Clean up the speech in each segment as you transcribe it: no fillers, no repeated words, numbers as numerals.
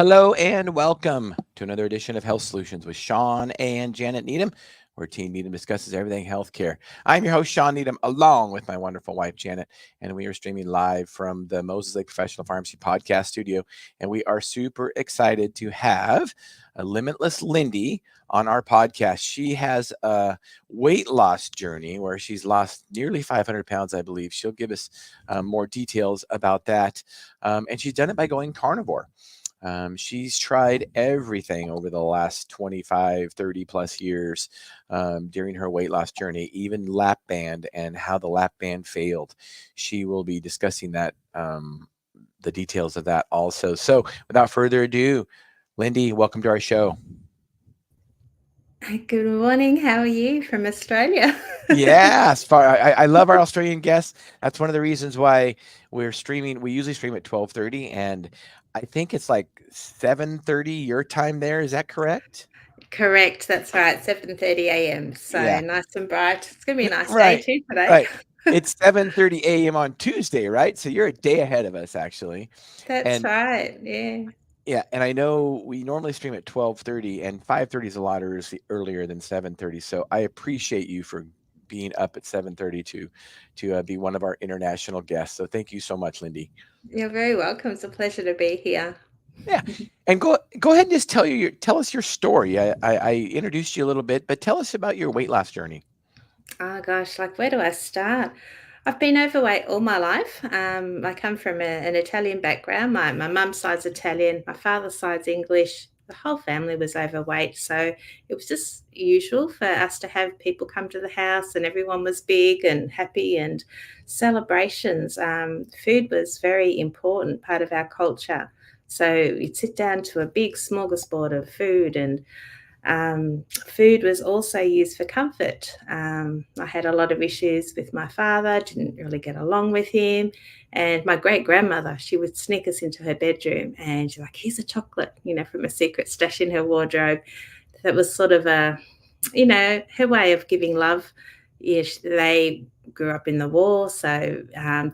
hello, and welcome to another edition of Health Solutions with Shawn and Janet Needham, where Team Needham discusses everything healthcare. I'm your host, Shawn Needham, along with my wonderful wife, Janet, and we are streaming live from the Moses Lake Professional Pharmacy podcast studio. And we are super excited to have Limitless Lindy on our podcast. She has a weight loss journey where she's lost nearly 500 pounds, I believe. She'll give us more details about that. And she's done it by going carnivore. She's tried everything over the last 25, 30 plus years during her weight loss journey, even lap band and how the lap band failed. She will be discussing that, the details of that also. So without further ado, Lindy, welcome to our show. Good morning. How are you from Australia? Yes, I love our Australian guests. That's one of the reasons why we're streaming. We usually stream at 12:30, and I think it's like 7:30 your time there. Is that correct? Correct. That's right. 7:30 a.m. So Yeah. nice and bright. It's going to be a nice day Right. too today. Right. It's 7:30 a.m. on Tuesday, right? So you're a day ahead of us, actually. That's And right. Yeah. yeah, and I know we normally stream at 12:30, and 5:30 is a lot earlier than 7:30. So I appreciate you for being up at 7:30 to be one of our international guests. So thank you so much, Lindy. You're very welcome. It's a pleasure to be here. Yeah, and go ahead and just tell us your story. I introduced you a little bit, but tell us about your weight loss journey. Oh gosh, like where do I start? I've been overweight all my life. I come from an Italian background. My mum's side's Italian, my father's side's English. The whole family was overweight, so it was just usual for us to have people come to the house, and everyone was big and happy and celebrations. Food was very important part of our culture. So you'd sit down to a big smorgasbord of food, and food was also used for comfort. I had a lot of issues with my father, didn't really get along with him. And my great grandmother, she would sneak us into her bedroom and she's like, here's a chocolate, from a secret stash in her wardrobe. That was sort of her way of giving love. Yes, they grew up in the war, so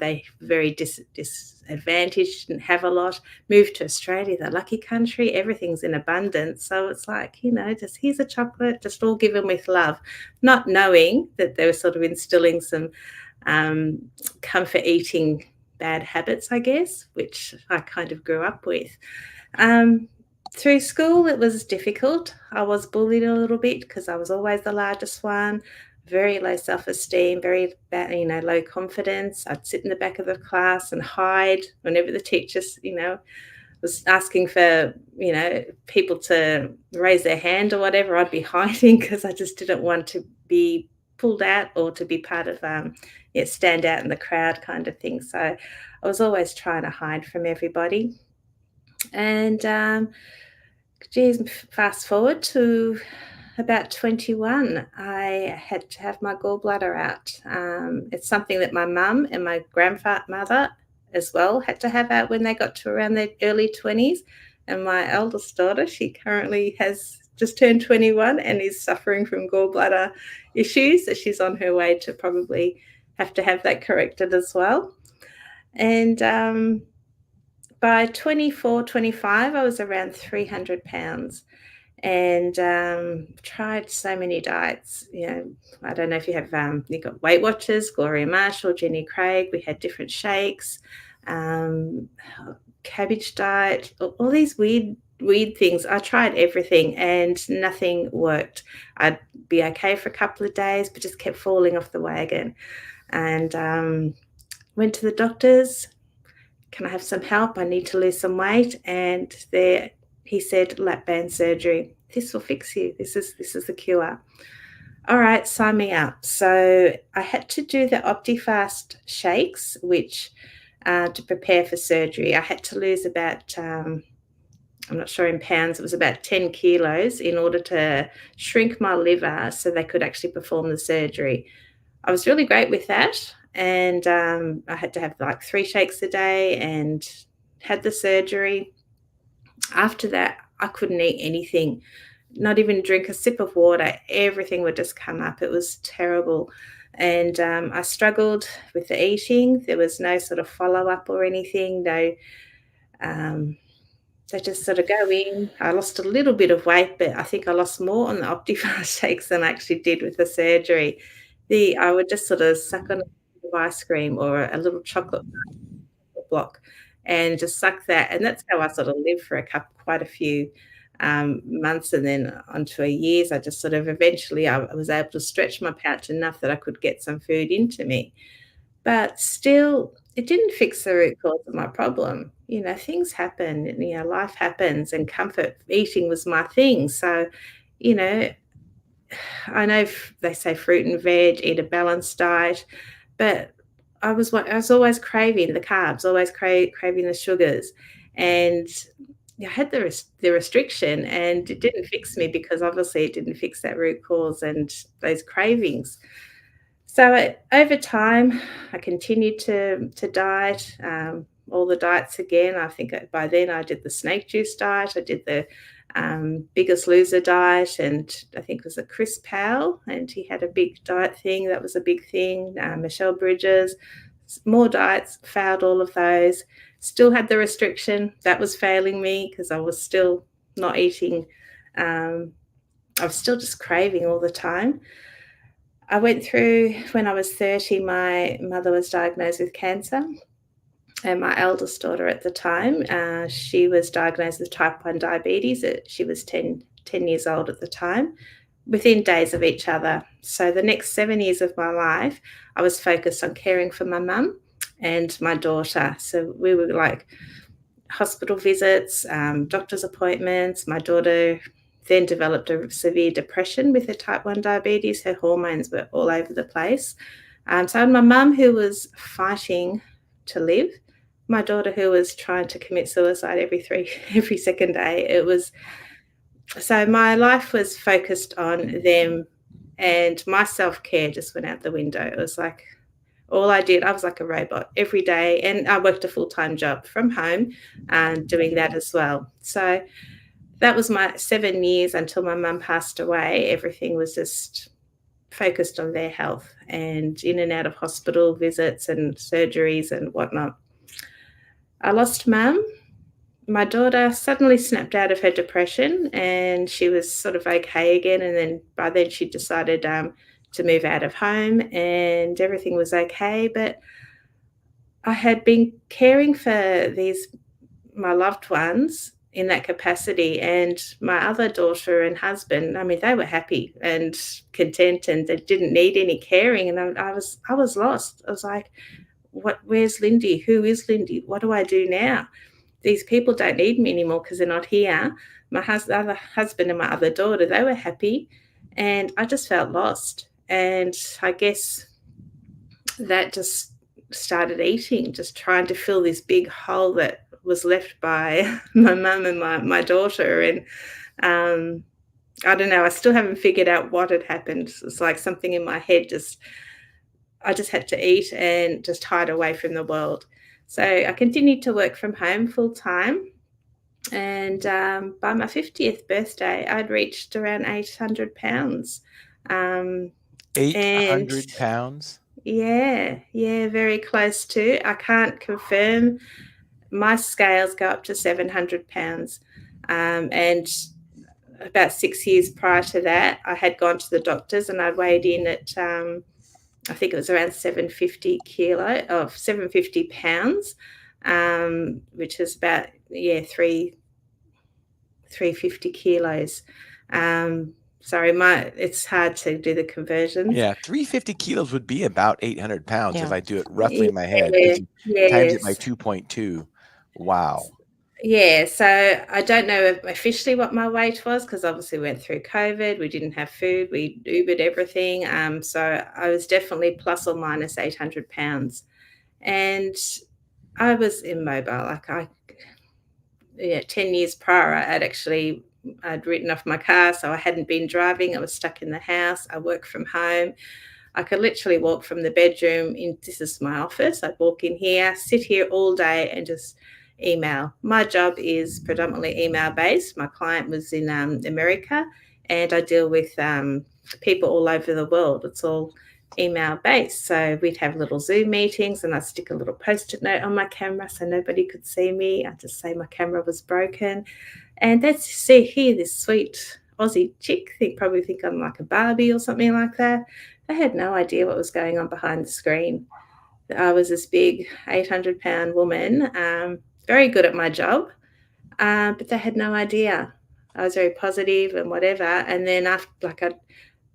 they very disadvantaged, didn't have a lot. Moved to Australia, the lucky country, everything's in abundance. So it's like, just here's a chocolate, just all given with love, not knowing that they were sort of instilling some comfort eating bad habits, I guess, which I kind of grew up with. Through school, it was difficult. I was bullied a little bit because I was always the largest one. Very low self-esteem, very bad, low confidence. I'd sit in the back of the class and hide whenever the teachers, was asking for, people to raise their hand or whatever. I'd be hiding because I just didn't want to be pulled out or to be part of, stand out in the crowd kind of thing. So I was always trying to hide from everybody. And fast forward to about 21, I had to have my gallbladder out. It's something that my mum and my grandmother as well had to have out when they got to around their early 20s. And my eldest daughter, she currently has just turned 21 and is suffering from gallbladder issues. So she's on her way to probably have to have that corrected as well. And by 24, 25, I was around 300 pounds and tried so many diets. I don't know if you have, you got Weight Watchers, Gloria Marshall, Jenny Craig. We had different shakes, cabbage diet, all these weird things. I tried everything and nothing worked. I'd be okay for a couple of days, but just kept falling off the wagon. And went to the doctors. Can I have some help? I need to lose some weight. And he said, lap band surgery. This will fix you. This is the cure. All right, sign me up. So I had to do the OptiFast shakes, which to prepare for surgery. I had to lose about, I'm not sure in pounds, it was about 10 kilos in order to shrink my liver so they could actually perform the surgery. I was really great with that. And I had to have like 3 shakes a day and had the surgery. After that, I couldn't eat anything, not even drink a sip of water. Everything would just come up. It was terrible. And I struggled with the eating. There was no sort of follow-up or anything, no they just sort of go in. I lost a little bit of weight, but I think I lost more on the Optifast shakes than I actually did with the surgery. I would just sort of suck on a bit of ice cream or a little chocolate block and just suck that, and that's how I sort of lived for quite a few months, and then onto years. I just sort of eventually I was able to stretch my pouch enough that I could get some food into me. But still, it didn't fix the root cause of my problem. Things happen, and, life happens, and comfort eating was my thing. So, you know, I know they say fruit and veg, eat a balanced diet, but I was always craving the carbs, always craving the sugars, and I had the restriction, and it didn't fix me because obviously it didn't fix that root cause and those cravings. So over time, I continued to diet, all the diets again. I think by then I did the snake juice diet. I did the Biggest Loser diet, and I think it was a Chris Powell, and he had a big diet thing. That was a big thing. Michelle Bridges, more diets, failed all of those. Still had the restriction. That was failing me because I was still not eating. I was still just craving all the time. I went through, when I was 30, my mother was diagnosed with cancer, and my eldest daughter at the time, she was diagnosed with type 1 diabetes. She was 10 years old at the time, within days of each other. So the next 7 years of my life, I was focused on caring for my mum and my daughter. So we were like hospital visits, doctor's appointments. My daughter then developed a severe depression with her type 1 diabetes. Her hormones were all over the place. So I had my mum, who was fighting to live, my daughter, who was trying to commit suicide every second day. So my life was focused on them, and my self-care just went out the window. It was like all I did, I was like a robot every day, and I worked a full-time job from home doing that as well. So that was my 7 years until my mum passed away. Everything was just focused on their health, and in and out of hospital visits and surgeries and whatnot. I lost mum. My daughter suddenly snapped out of her depression, and she was sort of okay again. And then by then she decided to move out of home, and everything was okay. But I had been caring for my loved ones in that capacity, and my other daughter and husband, I mean, they were happy and content, and they didn't need any caring. And I was lost. I was like, where's Lindy? Who is Lindy? What do I do now? These people don't need me anymore because they're not here. My other husband and my other daughter, they were happy, and I just felt lost. And I guess that just started eating, just trying to fill this big hole that was left by my mum and my daughter. And I don't know, I still haven't figured out what had happened. It's like something in my head I just had to eat and just hide away from the world. So I continued to work from home full time. And by my 50th birthday, I'd reached around 800 pounds. 800 pounds? Yeah, very close to. I can't confirm. My scales go up to 700 pounds. And about 6 years prior to that, I had gone to the doctors, and I weighed in at I think it was around 750 pounds, which is about 350 kilos. Sorry, it's hard to do the conversions. Yeah, 350 kilos would be about 800 pounds if I do it roughly in my head. Yeah, times it by 2.2. Wow. Yeah, so I don't know officially what my weight was, because obviously we went through COVID. We didn't have food. We Ubered everything. So I was definitely plus or minus 800 pounds. And I was immobile. 10 years prior, I'd written off my car, so I hadn't been driving. I was stuck in the house. I work from home. I could literally walk from the bedroom this is my office. I'd walk in here, sit here all day, and just email. My job is predominantly email based. My client was in America, and I deal with people all over the world. It's all email based. So we'd have little Zoom meetings and I'd stick a little post-it note on my camera so nobody could see me. I'd just say my camera was broken. And they'd see here this sweet Aussie chick, they probably think I'm like a Barbie or something like that. They had no idea what was going on behind the screen. I was this big 800-pound woman, very good at my job, but they had no idea. I was very positive and whatever. And then after, like, I'd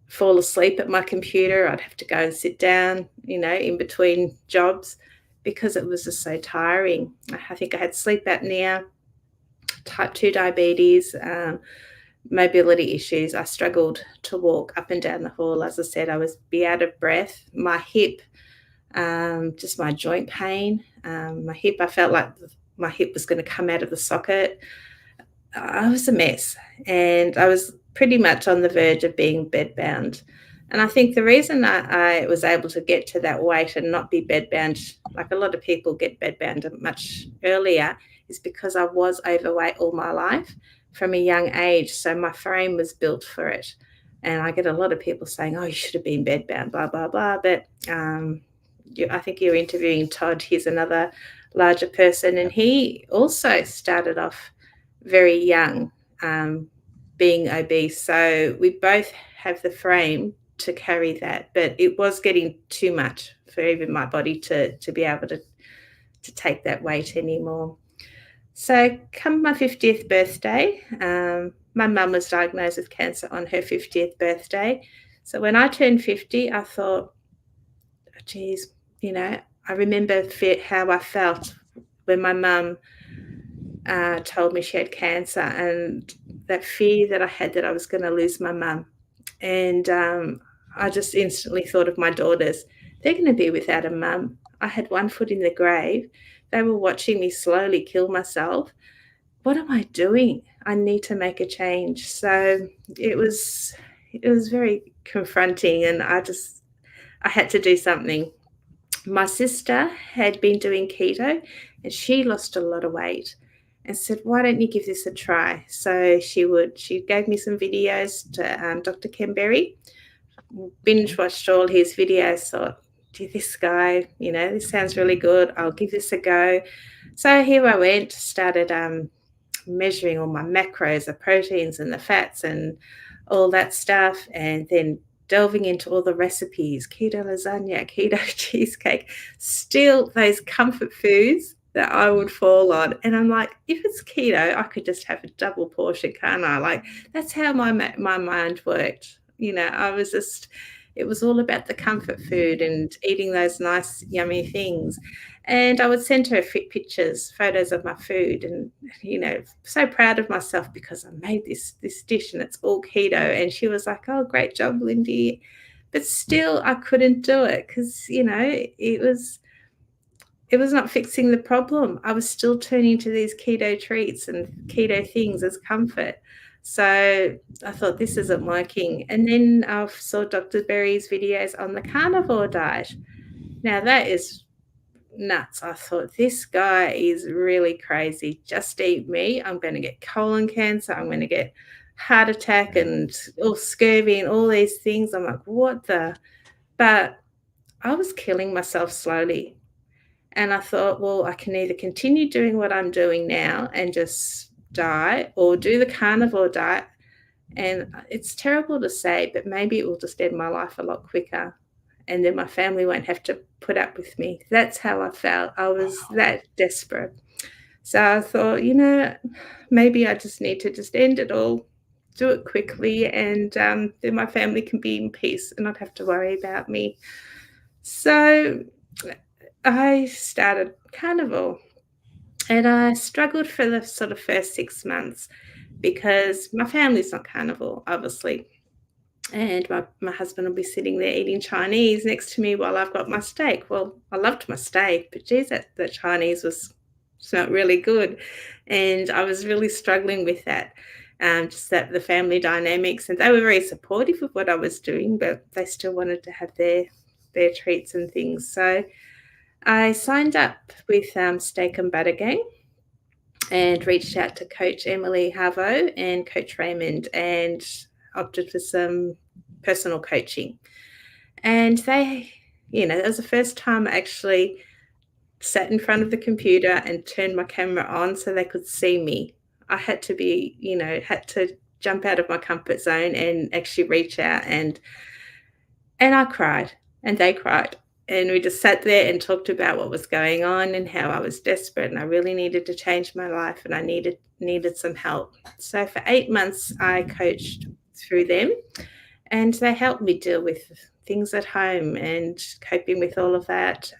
fall asleep at my computer. I'd have to go and sit down, in between jobs because it was just so tiring. I think I had sleep apnea, type 2 diabetes, mobility issues. I struggled to walk up and down the hall. As I said, I was be out of breath. My hip, just my joint pain. My hip, I felt like my hip was going to come out of the socket. I was a mess, and I was pretty much on the verge of being bedbound. And I think the reason I was able to get to that weight and not be bedbound, like a lot of people get bedbound much earlier, is because I was overweight all my life from a young age. So my frame was built for it. And I get a lot of people saying, oh, you should have been bedbound, blah, blah, blah. But I think you're interviewing Todd. He's another larger person. And he also started off very young, being obese. So we both have the frame to carry that, but it was getting too much for even my body to be able to take that weight anymore. So come my 50th birthday, my mum was diagnosed with cancer on her 50th birthday. So when I turned 50, I thought, oh, geez, I remember how I felt when my mum told me she had cancer, and that fear that I had that I was going to lose my mum. And I just instantly thought of my daughters. They're going to be without a mum. I had one foot in the grave. They were watching me slowly kill myself. What am I doing? I need to make a change. So it was very confronting, and I had to do something. My sister had been doing keto and she lost a lot of weight and said, why don't you give this a try? So she gave me some videos to Dr. Kemberry, binge watched all his videos, thought, this guy, this sounds really good. I'll give this a go. So here I went, started measuring all my macros, the proteins and the fats and all that stuff, and then delving into all the recipes, keto lasagna, keto cheesecake, still those comfort foods that I would fall on. And I'm like, if it's keto, I could just have a double portion, can't I? Like, that's how my mind worked. It was all about the comfort food and eating those nice, yummy things. And I would send her pictures, photos of my food, and, so proud of myself because I made this dish and it's all keto. And she was like, oh, great job, Lindy. But still, I couldn't do it because, it was not fixing the problem. I was still turning to these keto treats and keto things as comfort. So I thought, this isn't working. And then I saw Dr. Berry's videos on the carnivore diet. Now that is nuts. I thought, this guy is really crazy. Just eat me. I'm going to get colon cancer. I'm going to get heart attack and scurvy and all these things. I'm like, what the? But I was killing myself slowly. And I thought, well, I can either continue doing what I'm doing now and just die, or do the carnivore diet. And it's terrible to say, but maybe it will just end my life a lot quicker. And then my family won't have to put up with me. That's how I felt. I was that desperate. So I thought, maybe I just need to just end it all, do it quickly, and then my family can be in peace and not have to worry about me. So I started Carnivore, and I struggled for the sort of first 6 months because my family's not carnivore, obviously. And my husband will be sitting there eating Chinese next to me while I've got my steak. Well, I loved my steak, but geez, that Chinese smelled really good. And I was really struggling with that, just that the family dynamics. And they were very supportive of what I was doing, but they still wanted to have their treats and things. So I signed up with Steak and Butter Gang and reached out to Coach Emily Harvo and Coach Raymond and opted for some personal coaching. And they, it was the first time I actually sat in front of the computer and turned my camera on so they could see me. I had to be, had to jump out of my comfort zone and actually reach out, and I cried and they cried. And we just sat there and talked about what was going on and how I was desperate and I really needed to change my life and I needed some help. So for 8 months I coached through them, and they helped me deal with things at home and coping with all of that,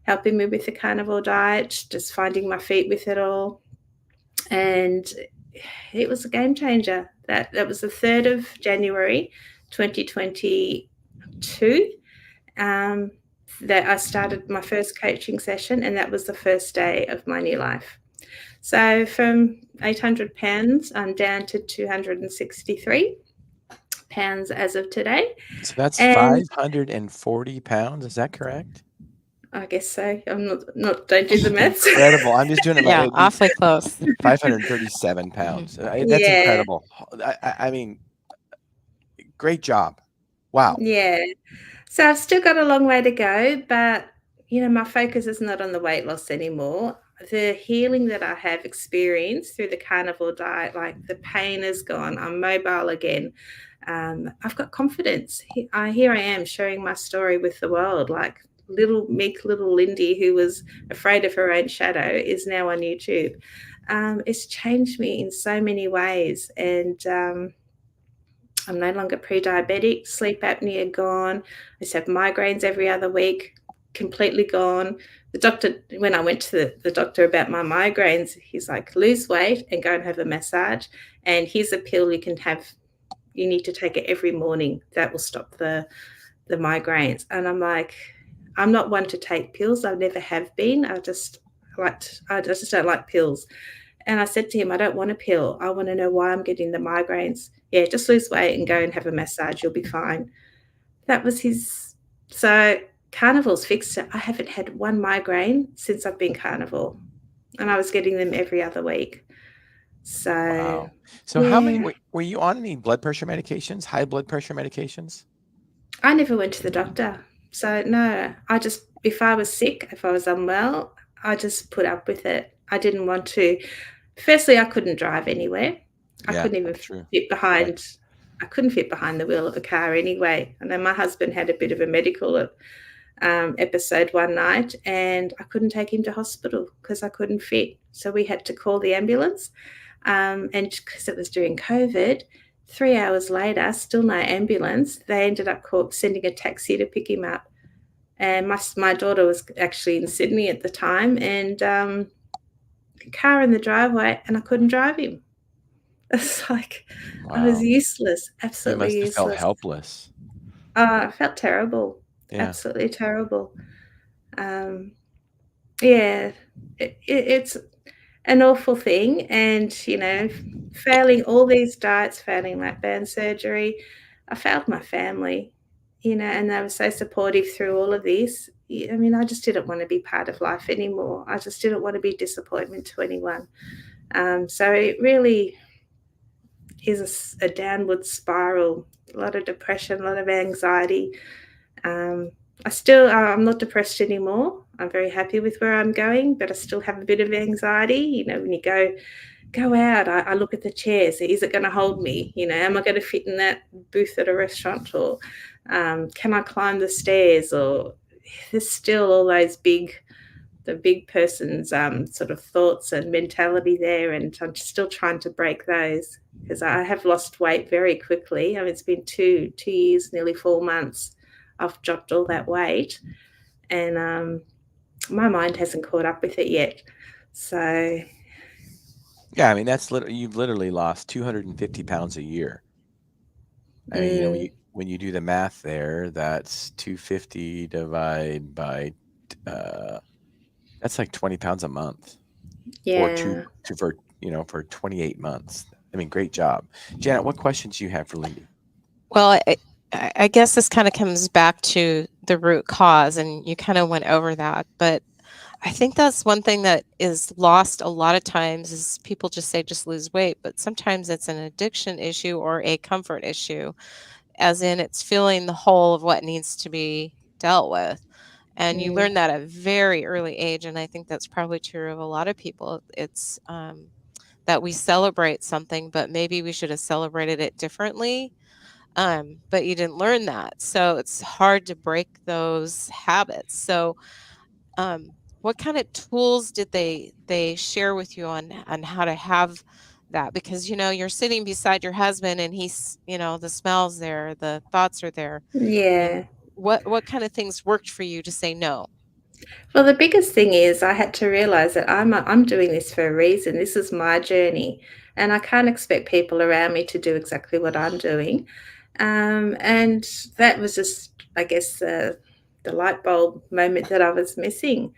helping me with the carnivore diet, just finding my feet with it all. And it was a game changer. That was the 3rd of January 2022, that I started my first coaching session, and that was the first day of my new life. So from 800 pounds, I'm down to 263 pounds as of today. So that's And 540 pounds. Is that correct? I guess so. I'm not don't do the maths. Incredible. I'm just doing it. Yeah, awfully close. 537 pounds. That's Yeah. incredible. I mean, great job. Wow. Yeah. So I've still got a long way to go, but my focus is not on the weight loss anymore. The healing that I have experienced through the carnivore diet, like the pain is gone. I'm mobile again. I've got confidence. Here I am sharing my story with the world. Like meek little Lindy, who was afraid of her own shadow, is now on YouTube. It's changed me in so many ways, and I'm no longer pre-diabetic, sleep apnea gone. I used to have migraines every other week, completely gone. The doctor, when I went to the doctor about my migraines, he's like, lose weight and go and have a massage. And here's a pill you can have. You need to take it every morning. That will stop the migraines. And I'm like, I'm not one to take pills. I never have been. I just don't like pills. And I said to him, I don't want a pill. I want to know why I'm getting the migraines. Yeah, just lose weight and go and have a massage. You'll be fine. That was his. So carnivore's fixed it. I haven't had one migraine since I've been carnivore. And I was getting them every other week. So, wow. So how many, were you on any blood pressure medications, high blood pressure medications? I never went to the doctor. So no, if I was sick, if I was unwell, I just put up with it. I didn't want to. Firstly, I couldn't drive anywhere. I couldn't even fit behind. Right. I couldn't fit behind the wheel of a car anyway. And then my husband had a bit of a medical episode one night, and I couldn't take him to hospital because I couldn't fit. So we had to call the ambulance, and because it was during COVID. 3 hours later, still no ambulance. They ended up sending a taxi to pick him up. And my daughter was actually in Sydney at the time, and car in the driveway, and I couldn't drive him. It's like, wow. I was useless, absolutely useless. You must have felt helpless. I felt terrible, absolutely terrible. It's an awful thing, and failing all these diets, failing lap band surgery, I failed my family, and they were so supportive through all of this. I mean, I just didn't want to be part of life anymore. I just didn't want to be disappointment to anyone. So it really is a downward spiral, a lot of depression, a lot of anxiety. I'm not depressed anymore. I'm very happy with where I'm going, but I still have a bit of anxiety. When you go out, I look at the chairs. Is it going to hold me? Am I going to fit in that booth at a restaurant, or can I climb the stairs? Or there's still all those the big person's sort of thoughts and mentality there, and I'm still trying to break those, because I have lost weight very quickly. I mean, it's been 2 years, nearly 4 months. I've dropped all that weight, and my mind hasn't caught up with it yet. So, yeah, I mean, you've literally lost 250 pounds a year. I mean, when you do the math there, that's 250 divided by, that's like 20 pounds a month. Yeah. For 28 months. I mean, great job. Janet, what questions do you have for Lindy? Well, I guess this kind of comes back to the root cause, and you kind of went over that, but I think that's one thing that is lost a lot of times is people just say, just lose weight, but sometimes it's an addiction issue or a comfort issue. as in it's feeling the whole of what needs to be dealt with. And you Mm. learn that at a very early age. And I think that's probably true of a lot of people. It's that we celebrate something, but maybe we should have celebrated it differently. But you didn't learn that. So it's hard to break those habits. So what kind of tools did they share with you on how to have that? Because you're sitting beside your husband and he's, the smells there, the thoughts are there. Yeah. What kind of things worked for you to say no? Well, the biggest thing is I had to realize that I'm doing this for a reason. This is my journey, and I can't expect people around me to do exactly what I'm doing. And that was just, I guess, the light bulb moment that I was missing.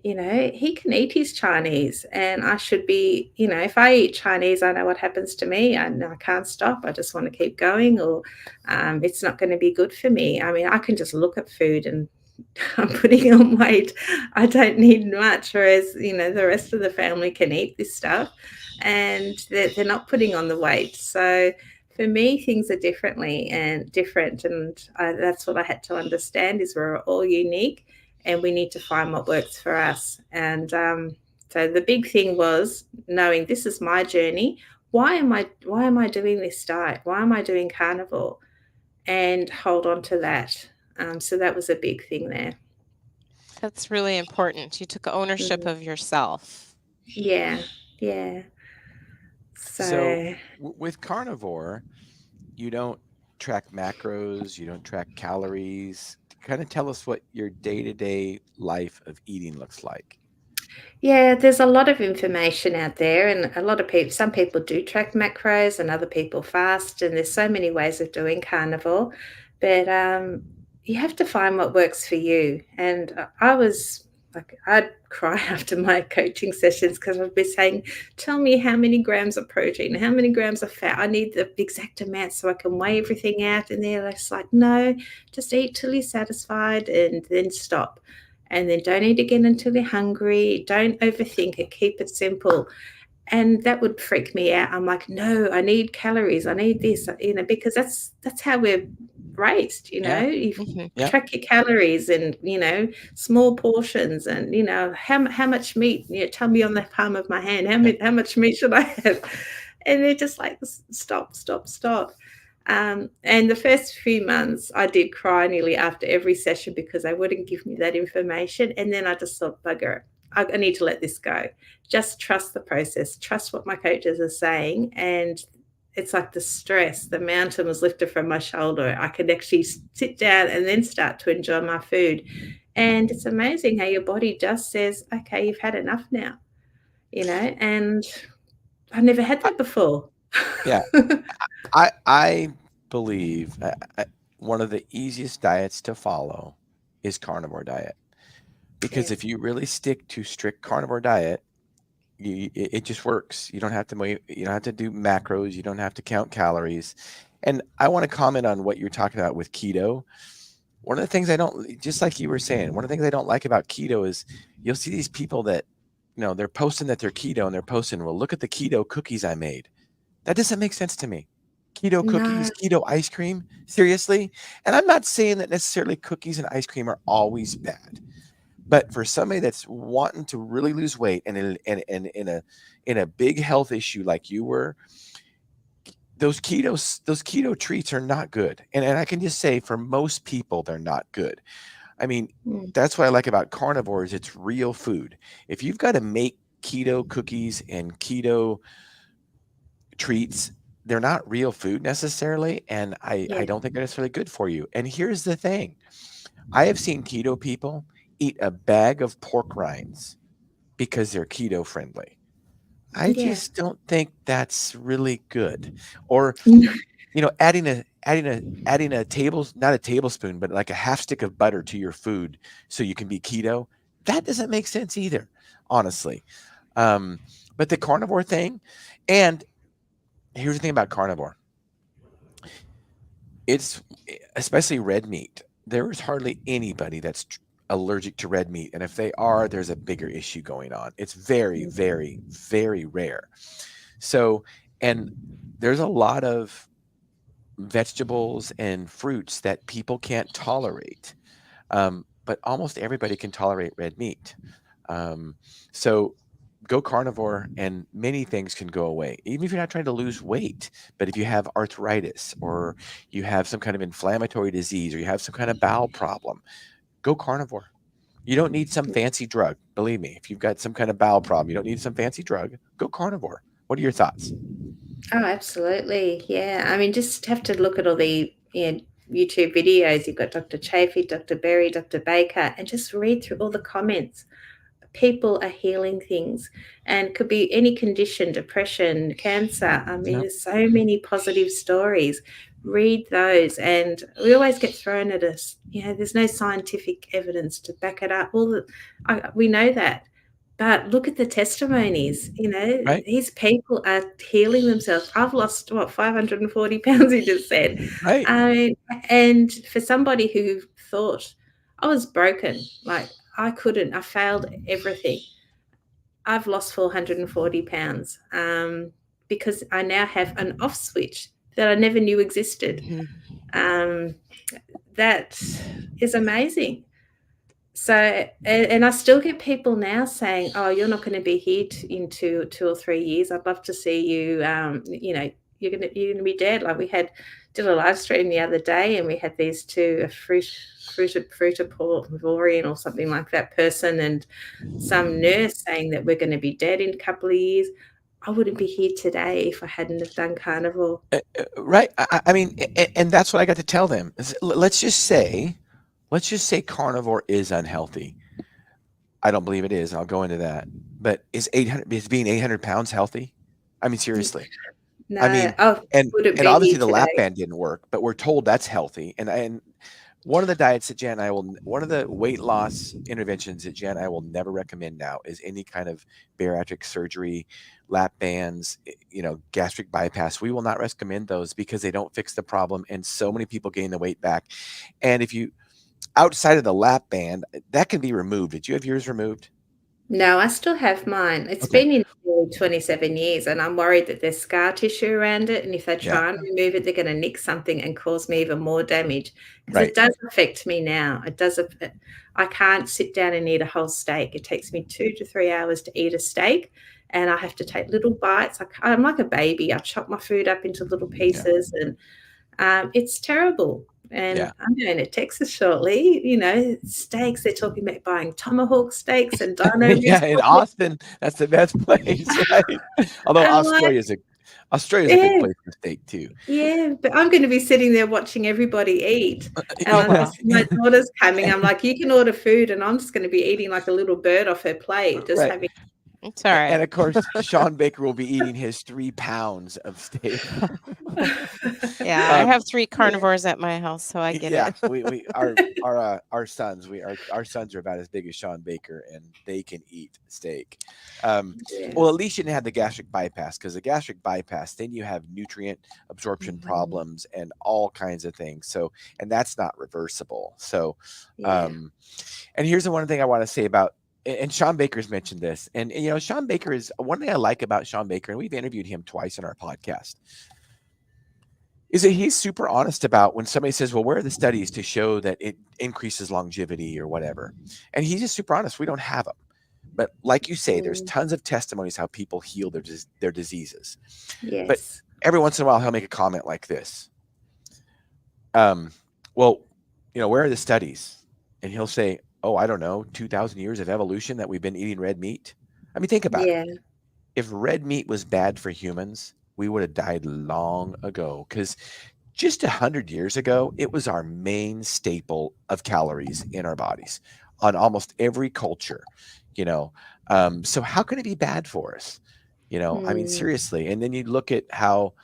He can eat his Chinese, and I should be, if I eat Chinese, I know what happens to me. I know I can't stop. I just want to keep going, or it's not going to be good for me. I mean, I can just look at food and I'm putting on weight. I don't need much, whereas, the rest of the family can eat this stuff and they're not putting on the weight. So for me, things are different. And that's what I had to understand is we're all unique and we need to find what works for us. And so the big thing was knowing this is my journey. Why am I doing this diet? Why am I doing carnivore? And hold on to that. So that was a big thing there. That's really important. You took ownership of yourself. Yeah, yeah. So with carnivore, you don't track macros, you don't track calories. Kind of tell us what your day-to-day life of eating looks like. Yeah, there's a lot of information out there, and a lot of people, some people do track macros and other people fast, and there's so many ways of doing carnivore, but you have to find what works for you. And I was like, I'd cry after my coaching sessions because I'd be saying, tell me how many grams of protein, how many grams of fat. I need the exact amount so I can weigh everything out. And they're just like, no, just eat till you're satisfied and then stop. And then don't eat again until you're hungry. Don't overthink it. Keep it simple. And that would freak me out. I'm like, no, I need calories. I need this, because that's how we're raised, Yeah. You Mhm. track your calories and, small portions and, how much meat, tell me on the palm of my hand, how much meat should I have? And they're just like, stop, stop, stop. And the first few months, I did cry nearly after every session because they wouldn't give me that information. And then I just thought, bugger, I need to let this go. Just trust the process, trust what my coaches are saying. And it's like the stress, the mountain was lifted from my shoulder. I could actually sit down and then start to enjoy my food. And it's amazing how your body just says, okay, you've had enough now, and I never had that before. Yeah. I believe one of the easiest diets to follow is carnivore diet, because if you really stick to strict carnivore diet, it just works. You don't have to do macros. You don't have to count calories. And I want to comment on what you're talking about with keto. One of the things just like you were saying, one of the things I don't like about keto is you'll see these people that, they're posting that they're keto and they're posting, well, look at the keto cookies I made. That doesn't make sense to me. Keto cookies, keto ice cream, seriously? And I'm not saying that necessarily cookies and ice cream are always bad, but for somebody that's wanting to really lose weight and in a big health issue like you were, those keto treats are not good. And I can just say for most people, they're not good. I mean, that's what I like about carnivores. It's real food. If you've got to make keto cookies and keto treats, they're not real food necessarily, and I don't think they're necessarily good for you. And here's the thing. I have seen keto people eat a bag of pork rinds because they're keto friendly. I just don't think that's really good. Or adding a not a tablespoon, but like a half stick of butter to your food so you can be keto. That doesn't make sense either, honestly. But the carnivore thing, and here's the thing about carnivore. It's especially red meat. There is hardly anybody that's allergic to red meat. And if they are, there's a bigger issue going on. It's very, very, very rare. So, and there's a lot of vegetables and fruits that people can't tolerate. But almost everybody can tolerate red meat. So go carnivore and many things can go away, even if you're not trying to lose weight. But if you have arthritis or you have some kind of inflammatory disease or you have some kind of bowel problem, go carnivore. You don't need some fancy drug. Believe me, if you've got some kind of bowel problem, you don't need some fancy drug. Go carnivore. What are your thoughts? Oh, absolutely. Yeah. I mean, just have to look at all the YouTube videos. You've got Dr. Chafee, Dr. Berry, Dr. Baker, and just read through all the comments. People are healing things, and could be any condition, depression, cancer. I mean, Yep. there's so many positive stories. Read those, and we always get thrown at us. There's no scientific evidence to back it up. We know that, but look at the testimonies. Right? These people are healing themselves. I've lost 540 pounds. He just said, Right. and for somebody who thought I was broken, like I failed everything. I've lost 440 pounds because I now have an off switch that I never knew existed. That is amazing. So, and I still get people now saying, "Oh, you're not going to be here in 2 or 3 years. I'd love to see you. You're gonna be dead." Like we did a live stream the other day, and we had these two, a fruitiporian or something like that person, and some nurse saying that we're going to be dead in a couple of years. I wouldn't be here today if I hadn't have done carnivore. Right. I mean, and that's what I got to tell them. Let's just say carnivore is unhealthy. I don't believe it is. I'll go into that. But is being 800 pounds healthy? I mean, seriously. No, I mean, and obviously the lap band didn't work, but we're told that's healthy. And one of the diets that one of the weight loss interventions that Jan and I will never recommend now is any kind of bariatric surgery, lap bands, gastric bypass. We will not recommend those because they don't fix the problem. And so many people gain the weight back. And if you, outside of the lap band, that can be removed. Did you have yours removed? No, I still have mine. It's been in 27 years, and I'm worried that there's scar tissue around it. And if they try and remove it, they're going to nick something and cause me even more damage. Because it does affect me now. I can't sit down and eat a whole steak. It takes me 2 to 3 hours to eat a steak, and I have to take little bites. I'm like a baby. I chop my food up into little pieces, and it's terrible. And I'm going to Texas shortly, steaks. They're talking about buying tomahawk steaks and dino. In Austin, that's the best place, right? Although Australia's a good place for steak too. Yeah, but I'm going to be sitting there watching everybody eat. And my daughter's coming. I'm like, you can order food, and I'm just going to be eating like a little bird off her plate, just having. It's all right. And of course, Shawn Baker will be eating his 3 pounds of steak. I have 3 carnivores at my house, so I get it. Our sons are about as big as Shawn Baker, and they can eat steak. Well, at least you didn't have the gastric bypass, because the gastric bypass, then you have nutrient absorption problems and all kinds of things. So, and that's not reversible. So, and here's the one thing I want to say about. And Shawn Baker's mentioned this, and Shawn Baker is one thing I like about Shawn Baker, and we've interviewed him twice in our podcast, is that he's super honest about when somebody says, well, where are the studies to show that it increases longevity or whatever? And he's just super honest. We don't have them. But like you say, there's tons of testimonies how people heal their diseases. Yes. But every once in a while, he'll make a comment like this. Well, where are the studies? And he'll say, oh, I don't know, 2,000 years of evolution that we've been eating red meat. I mean, think about it. If red meat was bad for humans, we would have died long ago, because just 100 years ago, it was our main staple of calories in our bodies on almost every culture, So how can it be bad for us? I mean, seriously. And then you look at how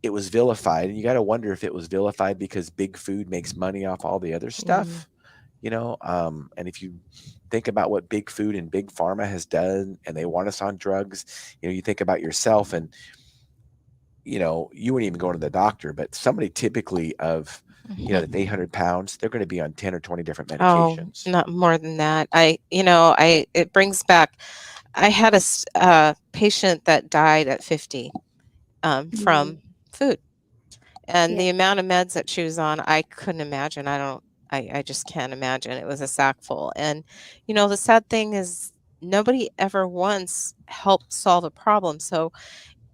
it was vilified, and you got to wonder if it was vilified because big food makes money off all the other stuff. And if you think about what big food and big pharma has done, and they want us on drugs, you think about yourself, and you wouldn't even go to the doctor, but somebody typically of that's 800 pounds, they're going to be on 10 or 20 different medications. Oh, not more than that. It brings back, I had a patient that died at 50 from food. And Yeah. the amount of meds that she was on, I couldn't imagine. I just can't imagine. It was a sack full. And, the sad thing is nobody ever once helped solve a problem. So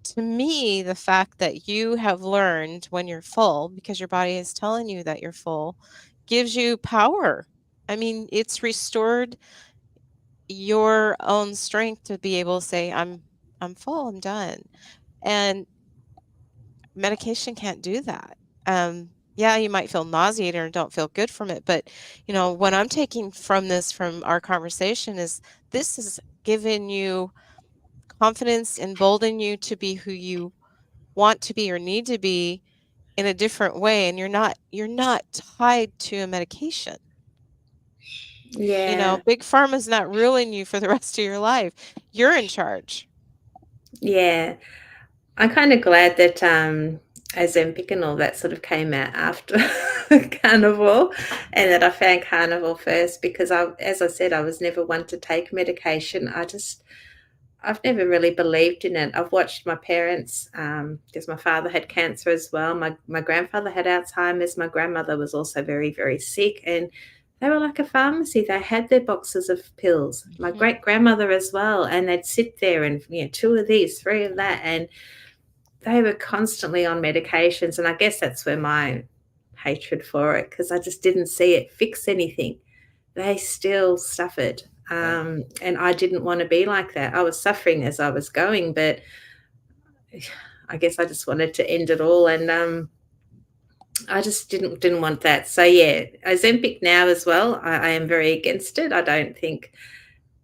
to me, the fact that you have learned when you're full, because your body is telling you that you're full, gives you power. I mean, it's restored your own strength to be able to say, I'm full, I'm done. And medication can't do that. Yeah, you might feel nauseated or don't feel good from it, but what I'm taking from our conversation is this is giving you confidence, embolden you to be who you want to be or need to be in a different way, and you're not tied to a medication. Yeah. Big pharma's not ruling you for the rest of your life. You're in charge. Yeah. I'm kind of glad that Ozempic and all that sort of came out after Carnivore, and that I found Carnivore first, because as I said, I was never one to take medication. I've never really believed in it. I've watched my parents, because my father had cancer as well. My grandfather had Alzheimer's. My grandmother was also very, very sick, and they were like a pharmacy. They had their boxes of pills. My Mhm. great grandmother as well, and they'd sit there and 2 of these, 3 of that, and they were constantly on medications. And I guess that's where my hatred for it, because I just didn't see it fix anything. They still suffered. And I didn't want to be like that. I was suffering as I was going, but I guess I just wanted to end it all. And I just didn't want that. So yeah, Ozempic now as well, I am very against it. I don't think,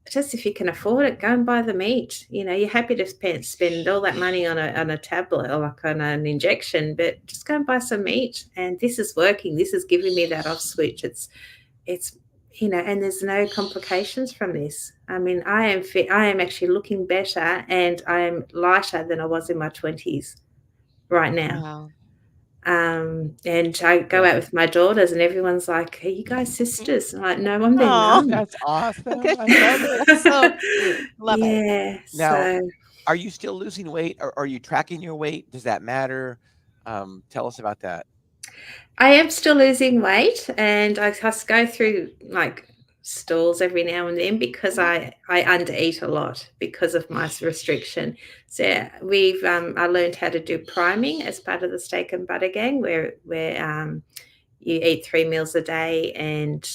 just if you can afford it, go and buy the meat. You're happy to spend all that money on a tablet or like on an injection, but just go and buy some meat. And this is working. This is giving me that off switch. It's and there's no complications from this. I mean, I am fit. I am actually looking better, and I am lighter than I was in my 20s right now. Wow. And I go out with my daughters, and everyone's like, "Are you guys sisters?" I'm like, "No, I'm their Oh, mum." That's awesome. okay. I love it. That's so cute. Love it. Yeah. Now, So are you still losing weight, or are you tracking your weight? Does that matter? Tell us about that. I am still losing weight, and I just go through like stalls every now and then, because Mhm. I undereat a lot because of my restriction. So I learned how to do priming as part of the Steak and Butter Gang, where you eat 3 meals a day, and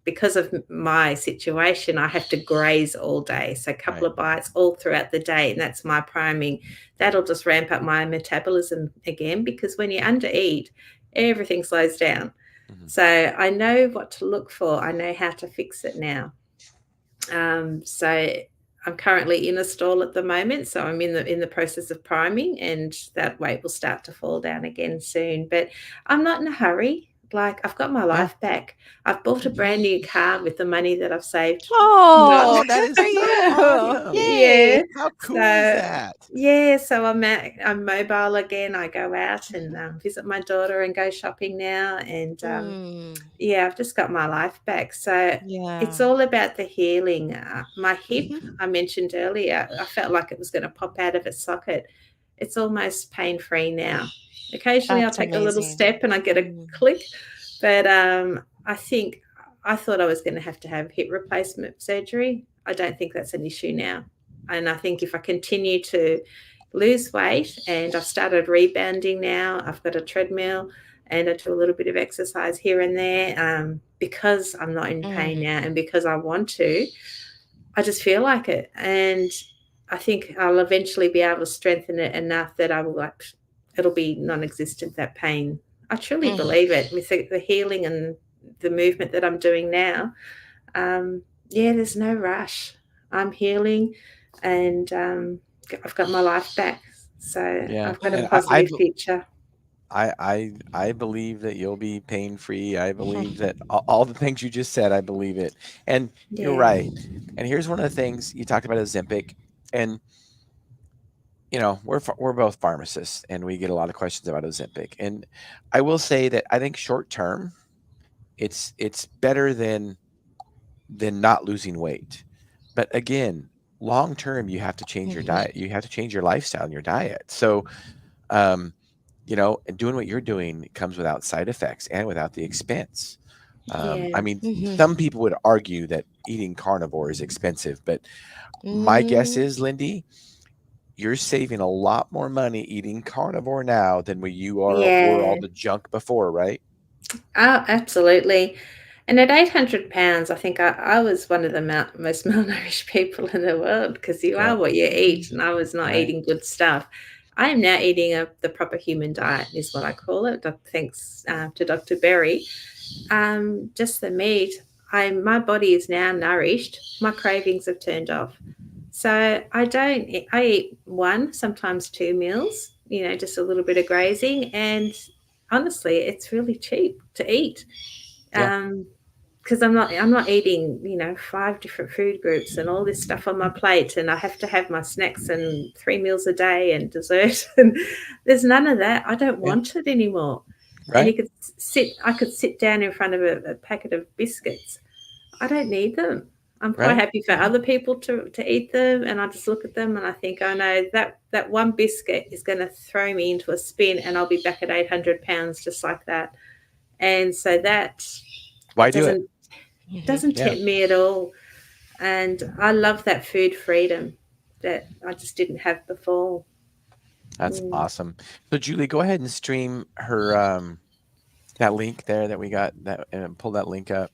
because of my situation, I have to graze all day. So a couple Right. of bites all throughout the day, and that's my priming. That'll just ramp up my metabolism again, because when you undereat, everything slows down. Mhm. So I know what to look for. I know how to fix it now. So I'm currently in a stall at the moment, so I'm in the process of priming, and that weight will start to fall down again soon. But I'm not in a hurry. Like, I've got my Yeah. life back. I've bought a brand new car with the money that I've saved. Not Oh, Oh, that good is for so you. awesome. yeah. Yay. How cool is So that? yeah, so I'm mobile again. I go out and visit my daughter and go shopping now, and Mm, yeah, I've just got my life back. So it's yeah. all about the healing. My hip, Mhm. I mentioned earlier, I felt like it was going to pop out of its socket. It's almost pain-free now. Occasionally I'll That's take a little amazing. step and I get a Mm. click, but I thought I was going to have hip replacement surgery. I don't think that's an issue now. And I think if I continue to lose weight, and I've started rebounding now, I've got a treadmill, and I do a little bit of exercise here and there, because I'm not in pain Mm. now, and because I want to. I just feel like it, and I think I'll eventually be able to strengthen it enough that it'll be non-existent, that pain. I truly Mm. believe it with the healing and the movement that I'm doing now. Yeah, there's no rush. I'm healing, and I've got my life back, so Yeah. I've got a And positive future. I believe that you'll be pain free. I believe that all the things you just said, I believe it. And you're Yeah. right. And here's one of the things you talked about, Ozempic. And we're both pharmacists, and we get a lot of questions about Ozempic. And I will say that I think short term, it's better than not losing weight. But again, long term, you have to change your Mhm. diet. You have to change your lifestyle and your diet. So, um, and doing what you're doing comes without side effects and without the expense. Yeah. I mean, Mhm. some people would argue that eating carnivore is expensive, but my guess Mm, is, Lindy, you're saving a lot more money eating carnivore now than were all Yeah. the junk before, right? Oh, absolutely. And at 800 pounds, I think I was one of the most malnourished people in the world because you are Yep. what you eat, and I was not Right. eating good stuff. I am now eating the proper human diet, is what I call it. Thanks to Dr. Berry. Just the meat. My body is now nourished. My cravings have turned off. So I eat one, sometimes two meals, just a little bit of grazing. And honestly, it's really cheap to eat. Yeah. Because I'm not eating, five different food groups and all this stuff on my plate, and I have to have my snacks and 3 meals a day and dessert. And there's none of that. I don't Yeah. want it anymore. And Right. I could sit down in front of a packet of biscuits. I don't need them. I'm quite Right. happy for other people to eat them, and I just look at them and I think, oh no, that one biscuit is going to throw me into a spin, and I'll be back at 800 pounds just like that. And so that Why do it? doesn't mhm. doesn't Yeah. tempt me at all. And I love that food freedom that I just didn't have before. That's Mm. awesome. So Julie, go ahead and stream her that link there that we got that and pull that link up.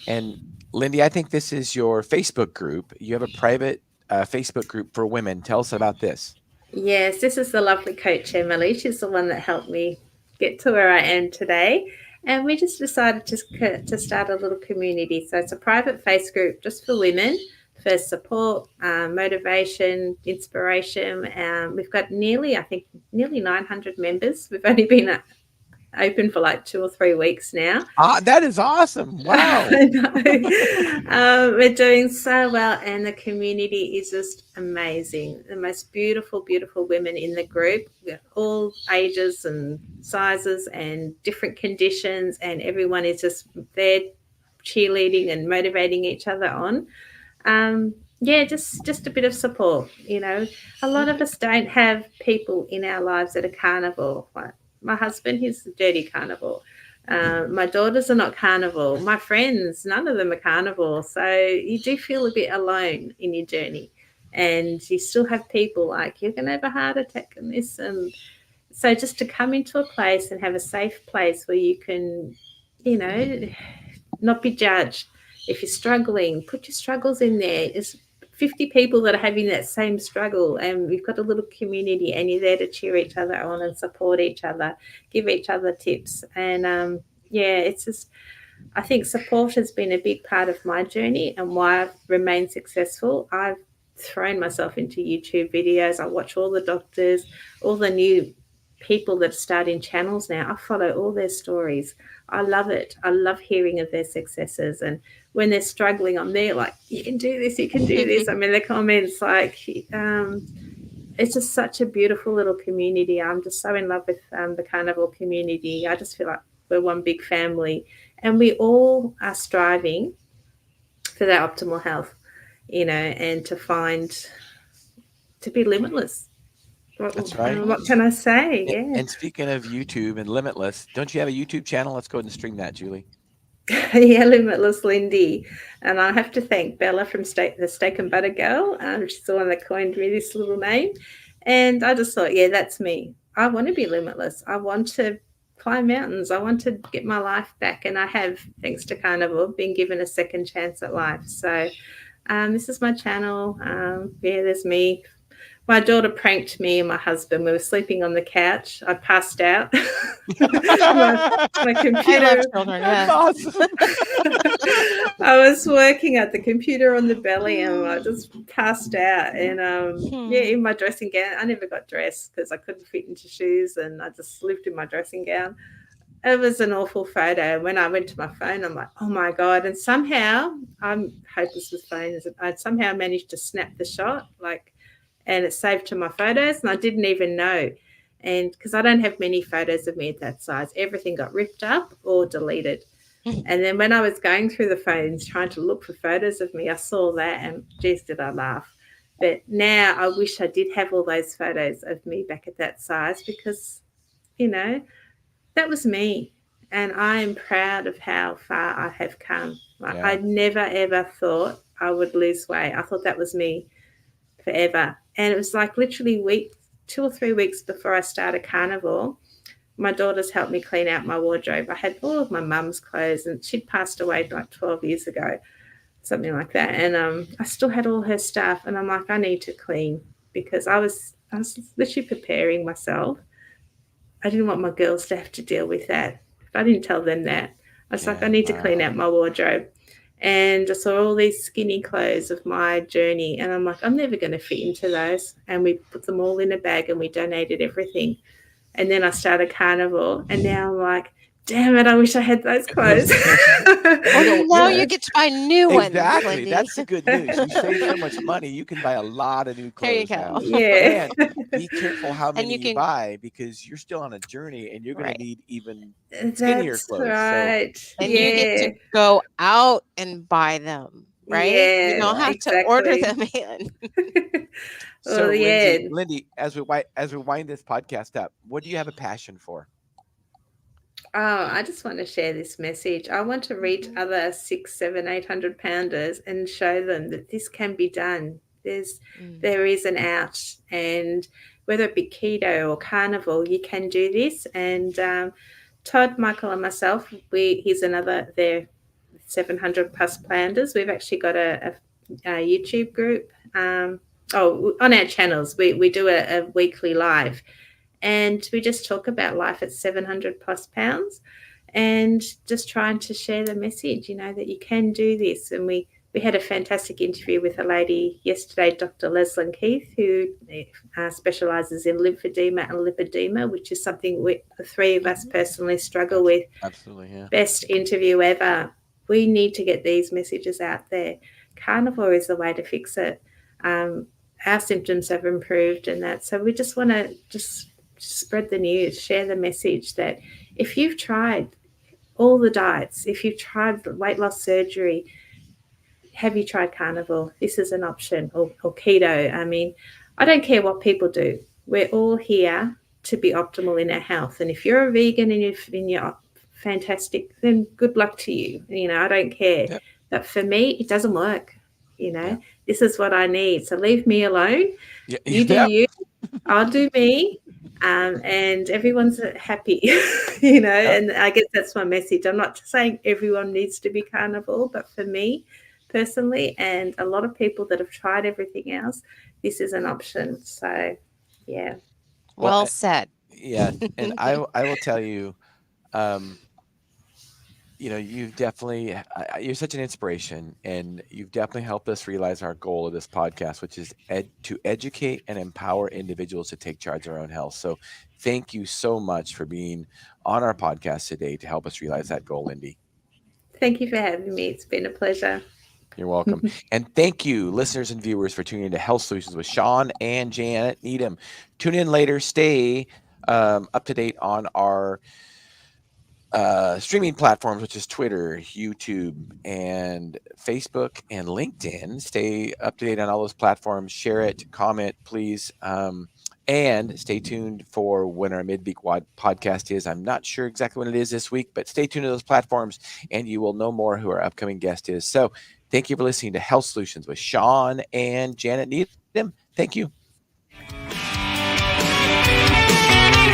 And Lindy, I think this is your Facebook group. You have a private Facebook group for women. Tell us about this. Yes, this is the lovely coach Emily. She's the one that helped me get to where I am today. And we just decided to start a little community. So it's a private face group just for women, for support, motivation, inspiration. We've got nearly 900 members. We've only been open for like 2 or 3 weeks now. That is awesome. Wow. I know. We're doing so well, and the community is just amazing. The most beautiful, beautiful women in the group, all ages and sizes and different conditions, and everyone is just there cheerleading and motivating each other on. Yeah, just a bit of support. A lot of us don't have people in our lives that are carnivore. Like my husband, he's a dirty carnivore. My daughters are not carnivore. My friends, none of them are carnivore. So you do feel a bit alone in your journey. And you still have people like, you're going to have a heart attack and this. And so just to come into a place and have a safe place where you can, not be judged. If you're struggling, put your struggles in there. There's 50 people that are having that same struggle, and we've got a little community, and you're there to cheer each other on and support each other, give each other tips. And yeah, it's just, I think support has been a big part of my journey and why I've remained successful. I've thrown myself into YouTube videos. I watch all the doctors, all the new people that are starting channels now. I follow all their stories. I love it. I love hearing of their successes. And when they're struggling, I'm there like, you can do this, you can do this. I mean, the comments like, it's just such a beautiful little community. I'm just so in love with the carnivore community. I just feel like we're one big family, and we all are striving for that optimal health, and to be limitless. That's right. What can I say? Yeah. And speaking of YouTube and Limitless, don't you have a YouTube channel? Let's go ahead and stream that, Julie. Yeah, Limitless Lindy. And I have to thank Bella from the Steak and Butter Girl. She's the one that coined me this little name. And I just thought, yeah, that's me. I want to be limitless. I want to climb mountains. I want to get my life back. And I have, thanks to Carnivore, been given a second chance at life. So this is my channel. Yeah, there's me. My daughter pranked me and my husband. We were sleeping on the couch. I passed out. my computer. I love children. That's Yeah. awesome. I was working at the computer on the belly, and I just passed out. And yeah, in my dressing gown. I never got dressed because I couldn't fit into shoes, and I just lived in my dressing gown. It was an awful photo. When I went to my phone, I'm like, oh my God. And somehow, I'm hopeless with phones. I somehow managed to snap the shot, and it saved to my photos, and I didn't even know. And because I don't have many photos of me at that size, everything got ripped up or deleted. And then when I was going through the phones trying to look for photos of me, I saw that, and geez, did I laugh. But now I wish I did have all those photos of me back at that size, because you know, that was me. And I am proud of how far I have come. Like, Yeah. I never, ever thought I would lose weight. I thought that was me forever. And it was like literally 2 or 3 weeks before I started Carnivore, my daughters helped me clean out my wardrobe. I had all of my mum's clothes, and she'd passed away like 12 years ago, something like that. And I still had all her stuff, and I'm like, I need to clean, because I was literally preparing myself. I didn't want my girls to have to deal with that. If I didn't tell them that, I was like, I need to clean out my wardrobe. And I saw all these skinny clothes of my journey, and I'm like, I'm never going to fit into those. And we put them all in a bag and we donated everything. And then I started Carnivore, and now I'm like, damn it, I wish I had those clothes. Well, now you get to buy new ones. Exactly. Lindy. That's the good news. You save so much money, you can buy a lot of new There you clothes now. go. Yeah. And be careful how many you you can- buy, because you're still on a journey and you're going Right. to need even skinnier That's clothes. right. And you get to go out and buy them, right? Yeah, You don't have to order exactly. them in. So Well, yeah. Lindy, as we wind this podcast up, what do you have a passion for? Oh, I just want to share this message. I want to reach Mhm. other 6, 7, 800 pounders and show them that this can be done. There is an out, and whether it be keto or carnivore, you can do this. And Todd, Michael, and myself, he's another there 700 plus planners. We've actually got a YouTube group. On our channels, we do a weekly live, and we just talk about life at 700 plus pounds, and just trying to share the message, that you can do this. And we had a fantastic interview with a lady yesterday, Dr. Leslyn Keith, who specialises in lymphedema and lipedema, which is something the three of us personally struggle with. Absolutely, yeah. Best interview ever. We need to get these messages out there. Carnivore is the way to fix it. Our symptoms have improved, and that. So we just want to just spread the news, share the message that if you've tried all the diets, if you've tried weight loss surgery, have you tried Carnivore? This is an option, or keto. I mean, I don't care what people do. We're all here to be optimal in our health. And if you're a vegan and you're fantastic, then good luck to you. I don't care. Yep. But for me, it doesn't work. Yeah. This is what I need. So leave me alone. Yeah. You do you. I'll do me. And everyone's happy, and I guess that's my message. I'm not saying everyone needs to be carnivore, but for me personally, and a lot of people that have tried everything else, this is an option. So, yeah. Well said. Yeah. And I will tell you, you've definitely, you're such an inspiration, and you've definitely helped us realize our goal of this podcast, which is to educate and empower individuals to take charge of their own health. So thank you so much for being on our podcast today to help us realize that goal, Lindy. Thank you for having me. It's been a pleasure. You're welcome. And thank you, listeners and viewers, for tuning into Health Solutions with Shawn and Janet Needham. Tune in later. Stay up to date on our streaming platforms, which is Twitter, YouTube, and Facebook, and LinkedIn. Stay up to date on all those platforms. Share it, comment, please. And stay tuned for when our midweek podcast is. I'm not sure exactly when it is this week, but stay tuned to those platforms and you will know more who our upcoming guest is. So thank you for listening to Health Solutions with Shawn and Janet Needham. Thank you.